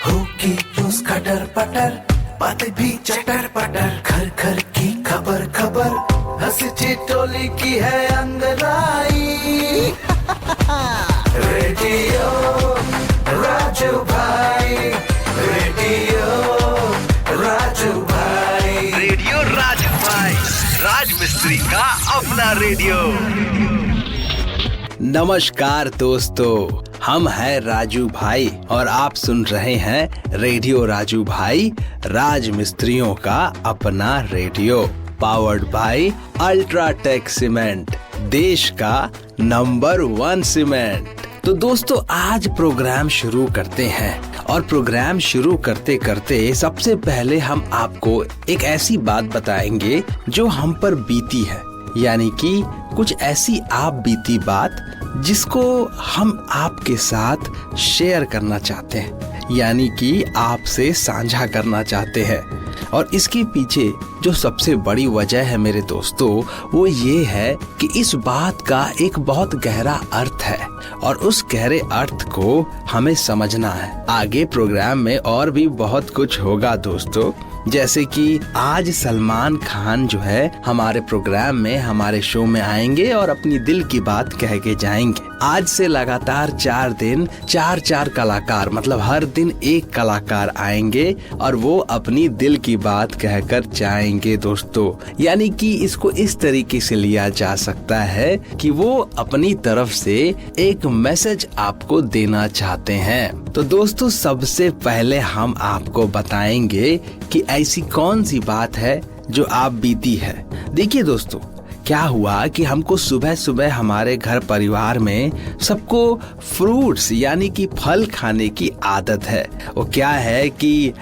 होगी रोज खटर पटर, बातें भी चटर पटर, घर घर की खबर खबर, हंसी ठिठोली की है अंगड़ाई। रेडियो राजू भाई, रेडियो राजू भाई, रेडियो राजू भाई, राज मिस्त्री का अपना रेडियो। नमस्कार दोस्तों, हम हैं राजू भाई और आप सुन रहे हैं रेडियो राजू भाई, राज मिस्त्रियों का अपना radio, powered by UltraTech cement, देश का नंबर 1 सीमेंट। तो दोस्तों आज प्रोग्राम शुरू करते हैं और प्रोग्राम शुरू करते करते सबसे पहले हम आपको एक ऐसी बात बताएंगे जो हम पर बीती है, यानी कि कुछ ऐसी आप बीती बात जिसको हम आपके साथ शेयर करना चाहते हैं, यानी कि आपसे साझा करना चाहते हैं। और इसके पीछे जो सबसे बड़ी वजह है मेरे दोस्तों, वो ये है कि इस बात का एक बहुत गहरा अर्थ है और उस गहरे अर्थ को हमें समझना है। आगे प्रोग्राम में और भी बहुत कुछ होगा दोस्तों, जैसे कि आज सलमान खान जो है हमारे प्रोग्राम में, हमारे शो में आएंगे और अपनी दिल की बात कह के जाएंगे। आज से लगातार 4 दिन 4 कलाकार, मतलब हर दिन एक कलाकार आएंगे और वो अपनी दिल की बात कहकर जाएंगे दोस्तों। यानी कि इसको इस तरीके से लिया जा सकता है कि वो अपनी तरफ से एक मैसेज आपको देना चाहते हैं। तो दोस्तों सबसे पहले हम आपको बताएंगे कि ऐसी कौन सी बात है जो आप बीती है। देखिए दोस्तों, क्या हुआ कि हमको सुबह सुबह हमारे घर परिवार में सबको फ्रूट्स यानी कि फल खाने की आदत है। वो क्या है कि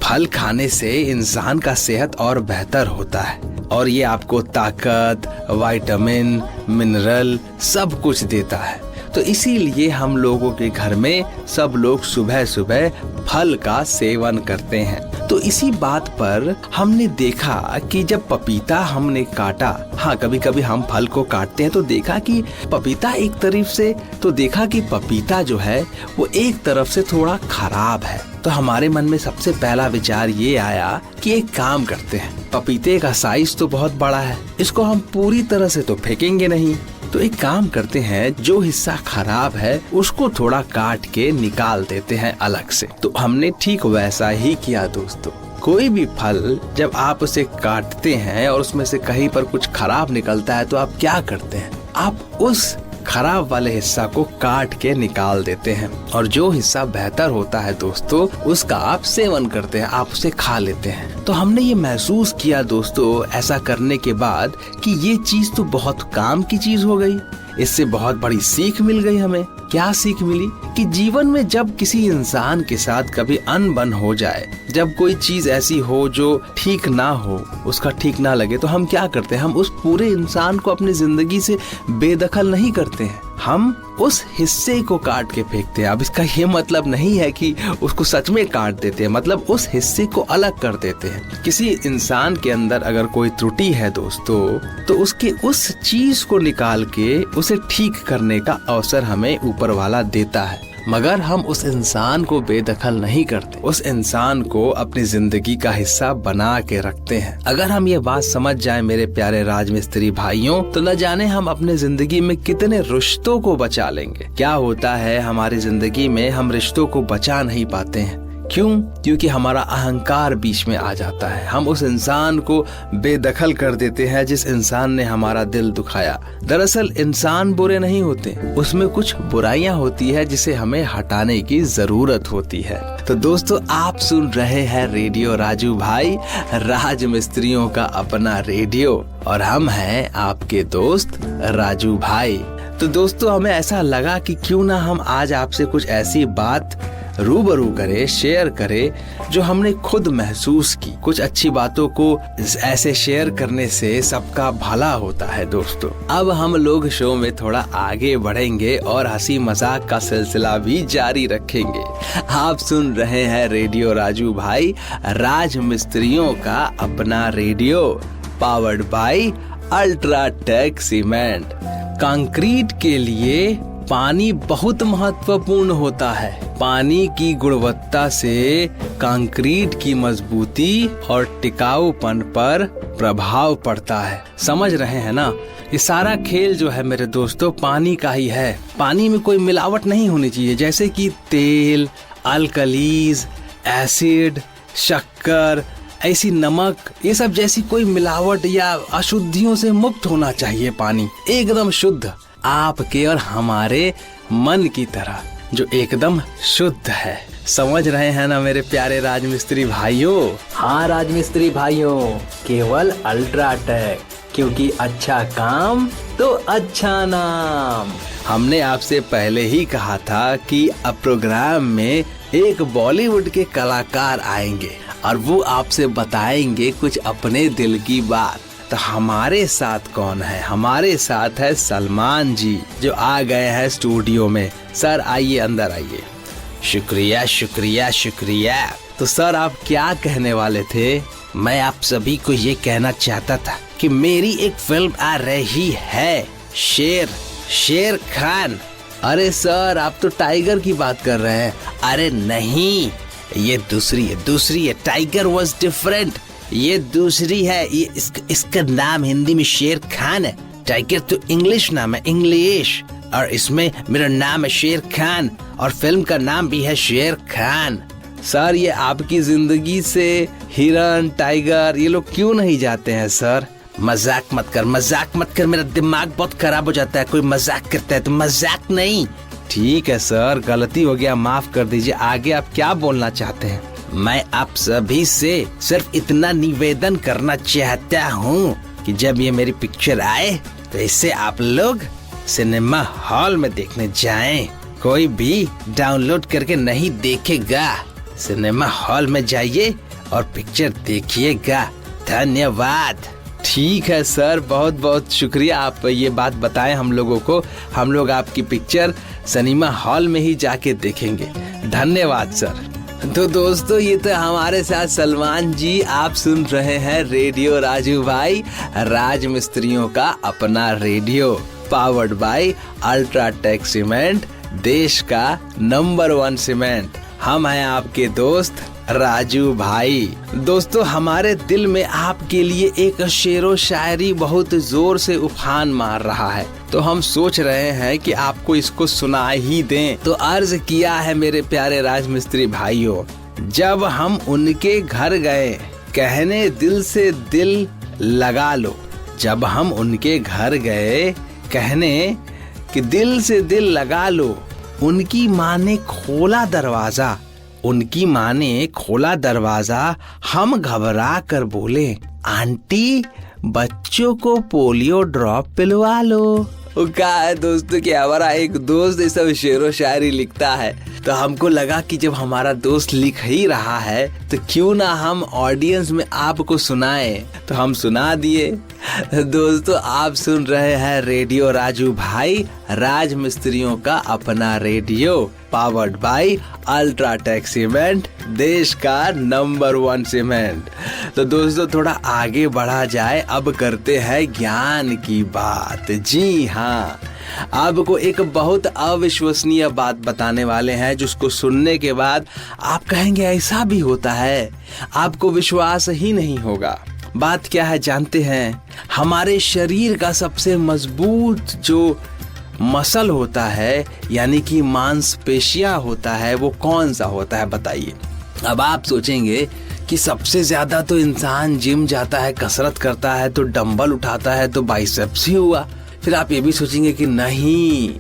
फल खाने से इंसान का सेहत और बेहतर होता है और ये आपको ताकत, विटामिन, मिनरल सब कुछ देता है। तो इसीलिए हम लोगों के घर में सब लोग सुबह सुबह फल का सेवन करते हैं। तो इसी बात पर हमने देखा कि जब पपीता हमने काटा, हाँ कभी कभी हम फल को काटते हैं तो देखा कि पपीता एक तरफ से, तो देखा कि पपीता जो है वो एक तरफ से थोड़ा खराब है। तो हमारे मन में सबसे पहला विचार ये आया कि एक काम करते हैं, पपीते का साइज तो बहुत बड़ा है, इसको हम पूरी तरह से तो फेंकेंगे नहीं, तो एक काम करते हैं, जो हिस्सा खराब है उसको थोड़ा काट के निकाल देते हैं अलग से। तो हमने ठीक वैसा ही किया दोस्तों। कोई भी फल जब आप उसे काटते हैं और उसमें से कहीं पर कुछ खराब निकलता है तो आप क्या करते हैं, आप उस खराब वाले हिस्सा को काट के निकाल देते हैं और जो हिस्सा बेहतर होता है दोस्तों उसका आप सेवन करते हैं, आप उसे खा लेते हैं। तो हमने ये महसूस किया दोस्तों ऐसा करने के बाद कि ये चीज तो बहुत काम की चीज हो गई। इससे बहुत बड़ी सीख मिल गई हमें। क्या सीख मिली कि जीवन में जब किसी इंसान के साथ कभी अनबन हो जाए, जब कोई चीज ऐसी हो जो ठीक ना हो, उसका ठीक ना लगे, तो हम क्या करते हैं, हम उस पूरे इंसान को अपनी जिंदगी से बेदखल नहीं करते हैं, हम उस हिस्से को काट के फेंकते हैं। अब इसका ये मतलब नहीं है कि उसको सच में काट देते हैं, मतलब उस हिस्से को अलग कर देते हैं। किसी इंसान के अंदर अगर कोई त्रुटि है दोस्तों, तो उसके उस चीज को निकाल के उसे ठीक करने का अवसर हमें ऊपर वाला देता है, मगर हम उस इंसान को बेदखल नहीं करते, उस इंसान को अपनी जिंदगी का हिस्सा बना के रखते हैं। अगर हम ये बात समझ जाएं मेरे प्यारे राजमिस्त्री भाइयों, तो न जाने हम अपने जिंदगी में कितने रिश्तों को बचा लेंगे। क्या होता है हमारी जिंदगी में, हम रिश्तों को बचा नहीं पाते हैं। क्यों? क्योंकि हमारा अहंकार बीच में आ जाता है। हम उस इंसान को बेदखल कर देते हैं जिस इंसान ने हमारा दिल दुखाया। दरअसल इंसान बुरे नहीं होते, उसमें कुछ बुराइयां होती है जिसे हमें हटाने की जरूरत होती है। तो दोस्तों आप सुन रहे हैं रेडियो राजू भाई, राज मिस्त्रियों का अपना रेडियो, और हम हैं आपके दोस्त राजू भाई। तो दोस्तों हमें ऐसा लगा कि क्यों ना हम आज आपसे कुछ ऐसी बात रूबरू करे, शेयर करे जो हमने खुद महसूस की। कुछ अच्छी बातों को ऐसे शेयर करने से सबका भला होता है दोस्तों। अब हम लोग शो में थोड़ा आगे बढ़ेंगे और हंसी मजाक का सिलसिला भी जारी रखेंगे। आप सुन रहे हैं रेडियो राजू भाई, राज मिस्त्रियों का अपना radio, powered by UltraTech cement. Concrete के लिए पानी बहुत महत्वपूर्ण होता है। पानी की गुणवत्ता से कंक्रीट की मजबूती और टिकाऊपन पर प्रभाव पड़ता है। समझ रहे हैं ना? ये सारा खेल जो है मेरे दोस्तों पानी का ही है। पानी में कोई मिलावट नहीं होनी चाहिए, जैसे कि तेल, अल्कलीज, एसिड, शक्कर, ऐसी नमक, ये सब जैसी कोई मिलावट या अशुद्धियों से मुक्त होना चाहिए। पानी एकदम शुद्ध, आपके और हमारे मन की तरह जो एकदम शुद्ध है। समझ रहे हैं ना मेरे प्यारे राजमिस्त्री भाइयों? हाँ राजमिस्त्री भाइयों, केवल अल्ट्राटेक, क्योंकि अच्छा काम तो अच्छा नाम। हमने आपसे पहले ही कहा था कि अब प्रोग्राम में एक बॉलीवुड के कलाकार आएंगे और वो आपसे बताएंगे कुछ अपने दिल की बात। तो हमारे साथ कौन है? हमारे साथ है सलमान जी, जो आ गए हैं स्टूडियो में। सर आइए, अंदर आइए। शुक्रिया शुक्रिया शुक्रिया। तो सर आप क्या कहने वाले थे? मैं आप सभी को ये कहना चाहता था कि मेरी एक फिल्म आ रही है, शेर खान। अरे सर आप तो टाइगर की बात कर रहे हैं। अरे नहीं, ये दूसरी है। टाइगर वाज डिफरेंट, ये दूसरी है। ये इसका नाम हिंदी में शेर खान है। टाइगर तो इंग्लिश नाम है, इंग्लिश, और इसमें मेरा नाम है शेर खान और फिल्म का नाम भी है शेर खान। सर ये आपकी जिंदगी से हिरन, टाइगर ये लोग क्यों नहीं जाते हैं सर? मजाक मत कर, मेरा दिमाग बहुत खराब हो जाता है। कोई मजाक करता है तो मजाक नहीं। ठीक है सर, गलती हो गया, माफ कर दीजिए। आगे आप क्या बोलना चाहते हैं? मैं आप सभी से सिर्फ इतना निवेदन करना चाहता हूँ कि जब ये मेरी पिक्चर आए तो इसे आप लोग सिनेमा हॉल में देखने जाएं। कोई भी डाउनलोड करके नहीं देखेगा। सिनेमा हॉल में जाइए और पिक्चर देखिएगा। धन्यवाद। ठीक है सर, बहुत बहुत शुक्रिया, आप ये बात बताएं हम लोगों को। हम लोग आपकी पिक्चर सिनेमा हॉल में ही जाके देखेंगे। धन्यवाद सर। तो दोस्तों ये तो हमारे साथ सलमान जी। आप सुन रहे हैं रेडियो राजू भाई, राज मिस्त्रियों का अपना radio, powered by UltraTech cement, देश का नंबर 1 सीमेंट। हम हैं आपके दोस्त राजू भाई। दोस्तों हमारे दिल में आपके लिए एक शेरो शायरी बहुत जोर से उफान मार रहा है, तो हम सोच रहे हैं कि आपको इसको सुना ही दें। तो अर्ज किया है मेरे प्यारे राजमिस्त्री भाइयों, जब हम उनके घर गए कहने दिल से दिल लगा लो। जब हम उनके घर गए कहने कि दिल से दिल लगा लो, उनकी माँ ने खोला दरवाजा। हम घबरा कर बोले, आंटी बच्चों को पोलियो ड्रॉप पिलवा लो। क्या है दोस्तों कि हमारा एक दोस्त ये सब शेरो शायरी लिखता है, तो हमको लगा कि जब हमारा दोस्त लिख ही रहा है तो क्यों ना हम ऑडियंस में आपको सुनाएं। तो हम सुना दिए। दोस्तों आप सुन रहे हैं रेडियो राजू भाई, राज मिस्त्रियों का अपना radio, powered by UltraTech cement, देश का नंबर 1 सीमेंट। तो दोस्तों थोड़ा आगे बढ़ा जाए, अब करते हैं ज्ञान की बात। जी हाँ, आपको एक बहुत अविश्वसनीय बात बताने वाले हैं, जिसको सुनने के बाद आप कहेंगे ऐसा भी होता है, आपको विश्वास ही नहीं होगा। बात क्या है जानते हैं? हमारे शरीर का सबसे मजबूत जो मसल होता है, यानी कि मांसपेशियां होता है, वो कौन सा होता है बताइए। अब आप सोचेंगे कि सबसे ज्यादा तो इंसान जिम जाता है, कसरत करता है, तो डंबल उठाता है तो बाइसेप्स ही हुआ। फिर आप ये भी सोचेंगे कि नहीं,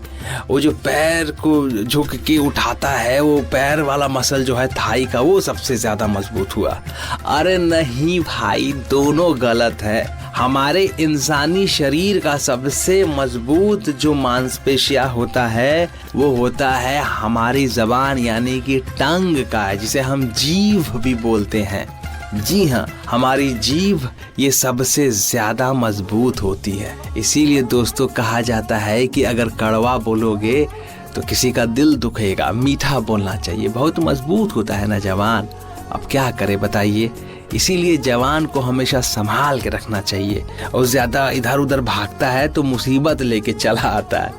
वो जो पैर को झुक के उठाता है, वो पैर वाला मसल जो है थाई का, वो सबसे ज्यादा मजबूत हुआ। अरे नहीं भाई, दोनों गलत है। हमारे इंसानी शरीर का सबसे मजबूत जो मांसपेशियां होता है, वो होता है हमारी जबान, यानी कि टंग का, जिसे हम जीभ भी बोलते हैं। जी हाँ, हमारी जीभ ये सबसे ज्यादा मजबूत होती है। इसीलिए दोस्तों कहा जाता है कि अगर कड़वा बोलोगे तो किसी का दिल दुखेगा, मीठा बोलना चाहिए। बहुत मजबूत होता है ना जवान। अब क्या करे बताइए। इसीलिए जवान को हमेशा संभाल के रखना चाहिए, और ज्यादा इधर उधर भागता है तो मुसीबत लेके चला आता है।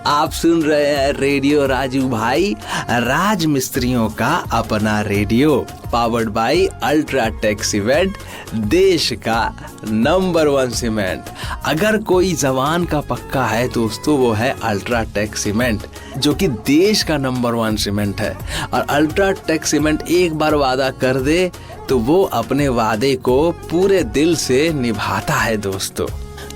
आप सुन रहे हैं रेडियो राजू भाई, राज मिस्त्रियों का अपना radio, powered by UltraTech cement, देश का नंबर 1 सीमेंट। अगर कोई जवान का पक्का है दोस्तों, वो है अल्ट्राटेक सीमेंट, जो कि देश का नंबर 1 सीमेंट है। और अल्ट्राटेक सीमेंट एक बार वादा कर दे तो वो अपने वादे को पूरे दिल से निभाता है दोस्तों।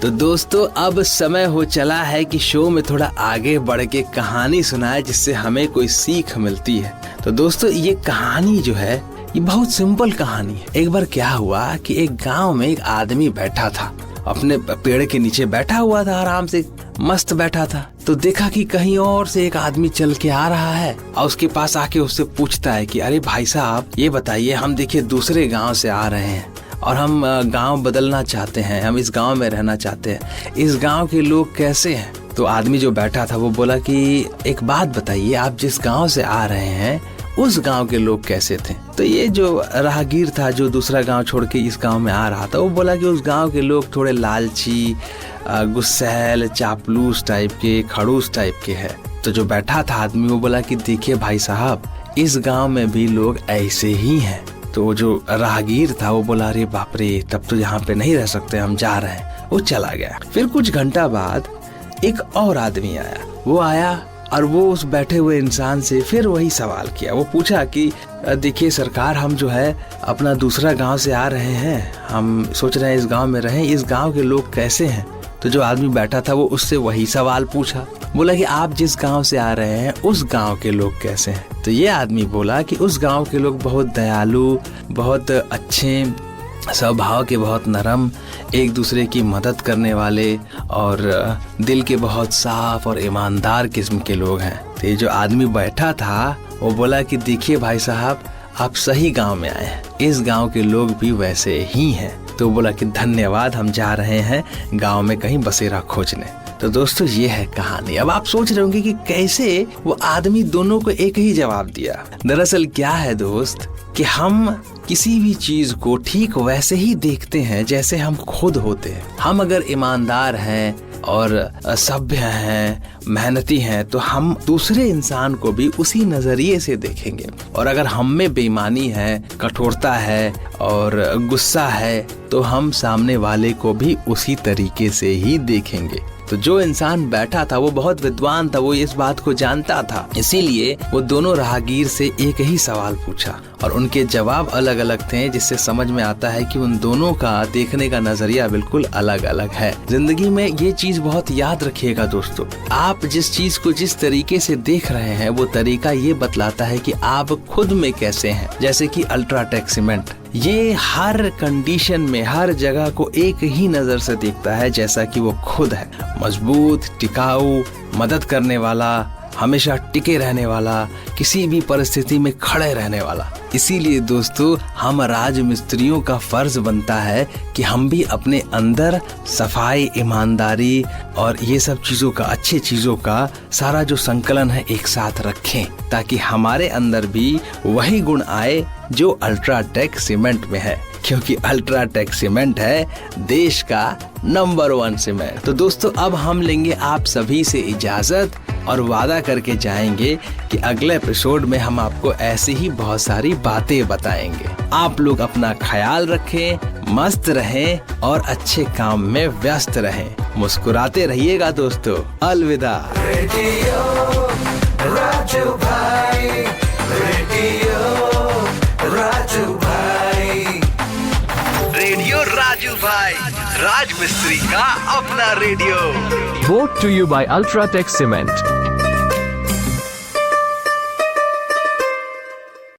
तो दोस्तों अब समय हो चला है कि शो में थोड़ा आगे बढ़ के कहानी सुनाए, जिससे हमें कोई सीख मिलती है। तो दोस्तों ये कहानी जो है ये बहुत सिंपल कहानी है। एक बार क्या हुआ कि एक गांव में एक आदमी बैठा था, अपने पेड़ के नीचे बैठा हुआ था, आराम से मस्त बैठा था। तो देखा कि कहीं और से एक आदमी चल के आ रहा है और उसके पास आके उससे पूछता है कि अरे भाई साहब ये बताइए, हम देखिए दूसरे गांव से आ रहे हैं और हम गांव बदलना चाहते हैं, हम इस गांव में रहना चाहते हैं, इस गांव के लोग कैसे हैं? तो आदमी जो बैठा था वो बोला कि एक बात बताइए, आप जिस गांव से आ रहे हैं उस गांव के लोग कैसे थे? तो ये जो राहगीर था जो दूसरा गांव छोड़ के इस गांव में आ रहा था, वो बोला कि उस गांव के लोग थोड़े लालची, गुस्सैल, चापलूस टाइप के, खड़ूस टाइप के हैं। तो जो बैठा था आदमी वो बोला कि देखिए भाई साहब, इस गांव में भी लोग ऐसे ही हैं। तो जो राहगीर था वो बोला अरे बाप रे, तब तो यहाँ पे नहीं रह सकते, हम जा रहे हैं। वो चला गया। फिर कुछ घंटा बाद एक और आदमी आया। वो आया और वो उस बैठे हुए इंसान से फिर वही सवाल किया। वो पूछा कि देखिए सरकार, हम जो है अपना दूसरा गांव से आ रहे हैं, हम सोच रहे हैं इस गांव में रहें, इस गांव के लोग कैसे हैं? तो जो आदमी बैठा था वो उससे वही सवाल पूछा। बोला कि आप जिस गांव से आ रहे हैं उस गांव के लोग कैसे हैं? तो ये आदमी बोला कि उस गांव के लोग बहुत दयालु, बहुत अच्छे स्वभाव के, बहुत नरम, एक दूसरे की मदद करने वाले और दिल के बहुत साफ और ईमानदार किस्म के लोग हैं। तो ये जो आदमी बैठा था वो बोला कि देखिए भाई साहब, आप सही गांव में आए हैं, इस गांव के लोग भी वैसे ही हैं। तो बोला कि धन्यवाद, हम जा रहे हैं गांव में कहीं बसेरा खोजने। तो दोस्तों ये है कहानी। अब आप सोच रहे होंगे कि कैसे वो आदमी दोनों को एक ही जवाब दिया। दरअसल क्या है दोस्त कि हम किसी भी चीज को ठीक वैसे ही देखते हैं जैसे हम खुद होते हैं। हम अगर ईमानदार हैं और सभ्य हैं, मेहनती हैं, तो हम दूसरे इंसान को भी उसी नजरिए से देखेंगे। और अगर हम में बेईमानी है, कठोरता है और गुस्सा है, तो हम सामने वाले को भी उसी तरीके से ही देखेंगे। तो जो इंसान बैठा था वो बहुत विद्वान था, वो इस बात को जानता था, इसीलिए वो दोनों राहगीर से एक ही सवाल पूछा और उनके जवाब अलग अलग थे, जिससे समझ में आता है कि उन दोनों का देखने का नजरिया बिल्कुल अलग अलग है। जिंदगी में ये चीज बहुत याद रखिएगा दोस्तों, आप जिस चीज को जिस तरीके से देख रहे हैं वो तरीका ये बतलाता है कि आप खुद में कैसे हैं। जैसे कि अल्ट्राटेक सीमेंट, ये हर कंडीशन में हर जगह को एक ही नजर से देखता है जैसा कि वो खुद है, मजबूत, टिकाऊ, मदद करने वाला, हमेशा टिके रहने वाला, किसी भी परिस्थिति में खड़े रहने वाला। इसीलिए दोस्तों हम राज मिस्त्रियों का फर्ज बनता है कि हम भी अपने अंदर सफाई, ईमानदारी और ये सब चीजों का, अच्छी चीजों का सारा जो संकलन है एक साथ रखें, ताकि हमारे अंदर भी वही गुण आए जो अल्ट्राटेक सीमेंट में है, क्योंकि अल्ट्राटेक सीमेंट है देश का नंबर 1 सीमेंट। तो दोस्तों अब हम लेंगे आप सभी से इजाजत और वादा करके जाएंगे कि अगले एपिसोड में हम आपको ऐसी ही बहुत सारी बातें बताएंगे। आप लोग अपना ख्याल रखें, मस्त रहें और अच्छे काम में व्यस्त रहें। मुस्कुराते रहिएगा दोस्तों। अलविदा। रेडियो राजू भाई, रेडियो राजू भाई, रेडियो राजू भाई, राज मिस्त्री का अपना radio. Brought to you by Ultratech Cement.